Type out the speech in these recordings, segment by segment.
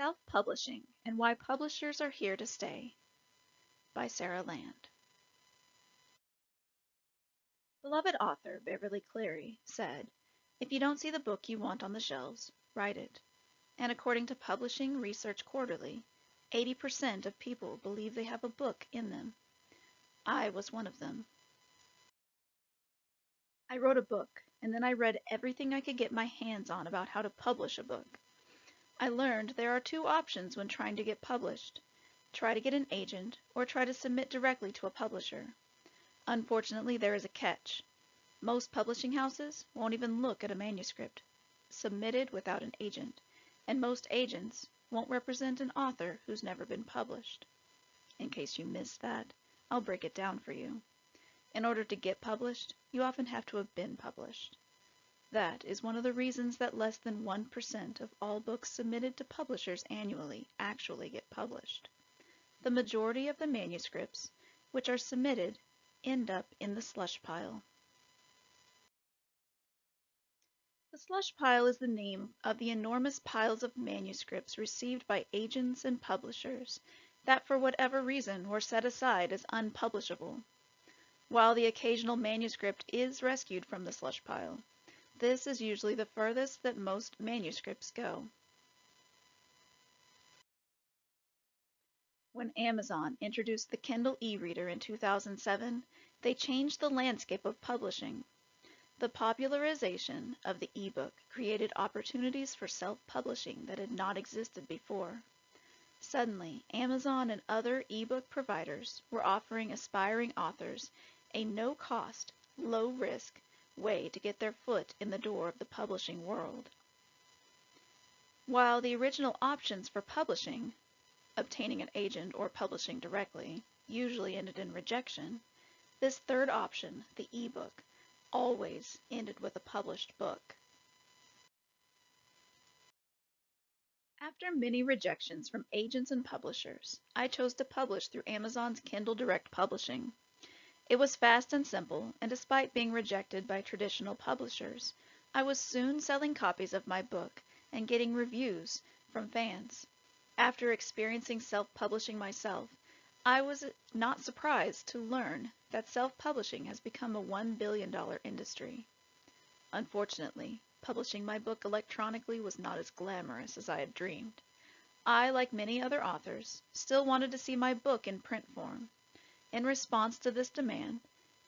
Self-Publishing and Why Publishers Are Here to Stay by Sarah Land. Beloved author Beverly Cleary said, "If you don't see the book you want on the shelves, write it." And according to Publishing Research Quarterly, 80% of people believe they have a book in them. I was one of them. I wrote a book, and then I read everything I could get my hands on about how to publish a book. I learned there are two options when trying to get published. Try to get an agent, or try to submit directly to a publisher. Unfortunately, there is a catch. Most publishing houses won't even look at a manuscript submitted without an agent, and most agents won't represent an author who's never been published. In case you missed that, I'll break it down for you. In order to get published, you often have to have been published. That is one of the reasons that less than 1% of all books submitted to publishers annually actually get published. The majority of the manuscripts which are submitted end up in the slush pile. The slush pile is the name of the enormous piles of manuscripts received by agents and publishers that for whatever reason were set aside as unpublishable. While the occasional manuscript is rescued from the slush pile, this is usually the furthest that most manuscripts go. When Amazon introduced the Kindle e-reader in 2007, they changed the landscape of publishing. The popularization of the e-book created opportunities for self-publishing that had not existed before. Suddenly, Amazon and other e-book providers were offering aspiring authors a no-cost, low-risk way to get their foot in the door of the publishing world. While the original options for publishing, obtaining an agent or publishing directly, usually ended in rejection, this third option, the e-book, always ended with a published book. After many rejections from agents and publishers, I chose to publish through Amazon's Kindle Direct Publishing. It was fast and simple, and despite being rejected by traditional publishers, I was soon selling copies of my book and getting reviews from fans. After experiencing self-publishing myself, I was not surprised to learn that self-publishing has become a $1 billion industry. Unfortunately, publishing my book electronically was not as glamorous as I had dreamed. I, like many other authors, still wanted to see my book in print form. In response to this demand,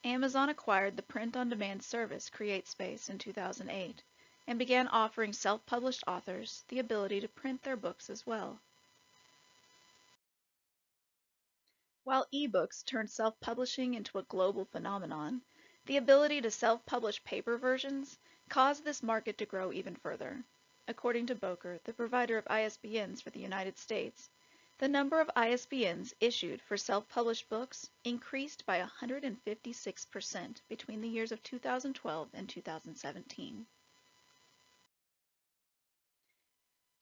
Amazon acquired the print-on-demand service CreateSpace in 2008 and began offering self-published authors the ability to print their books as well. While ebooks turned self-publishing into a global phenomenon, the ability to self-publish paper versions caused this market to grow even further. According to Boker, the provider of ISBNs for the United States, the number of ISBNs issued for self-published books increased by 156% between the years of 2012 and 2017.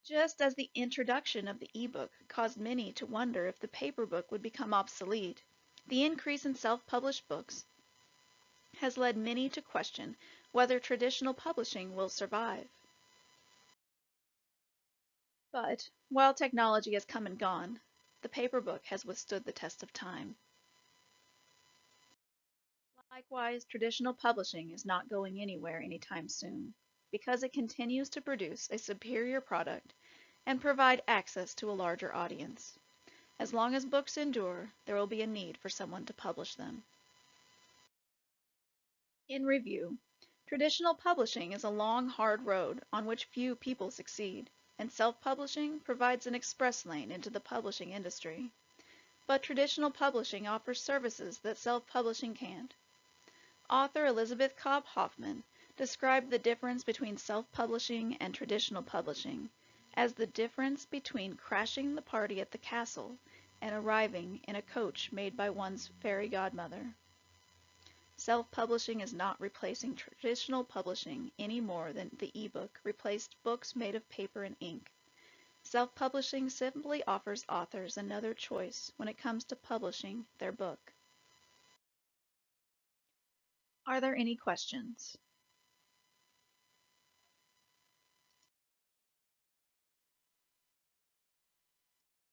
Just as the introduction of the e-book caused many to wonder if the paper book would become obsolete, the increase in self-published books has led many to question whether traditional publishing will survive. But while technology has come and gone, the paper book has withstood the test of time. Likewise, traditional publishing is not going anywhere anytime soon, because it continues to produce a superior product and provide access to a larger audience. As long as books endure, there will be a need for someone to publish them. In review, traditional publishing is a long, hard road on which few people succeed, and self-publishing provides an express lane into the publishing industry. But traditional publishing offers services that self-publishing can't. Author Elizabeth Cobb Hoffman described the difference between self-publishing and traditional publishing as the difference between crashing the party at the castle and arriving in a coach made by one's fairy godmother. Self-publishing is not replacing traditional publishing any more than the e-book replaced books made of paper and ink. Self-publishing simply offers authors another choice when it comes to publishing their book. Are there any questions?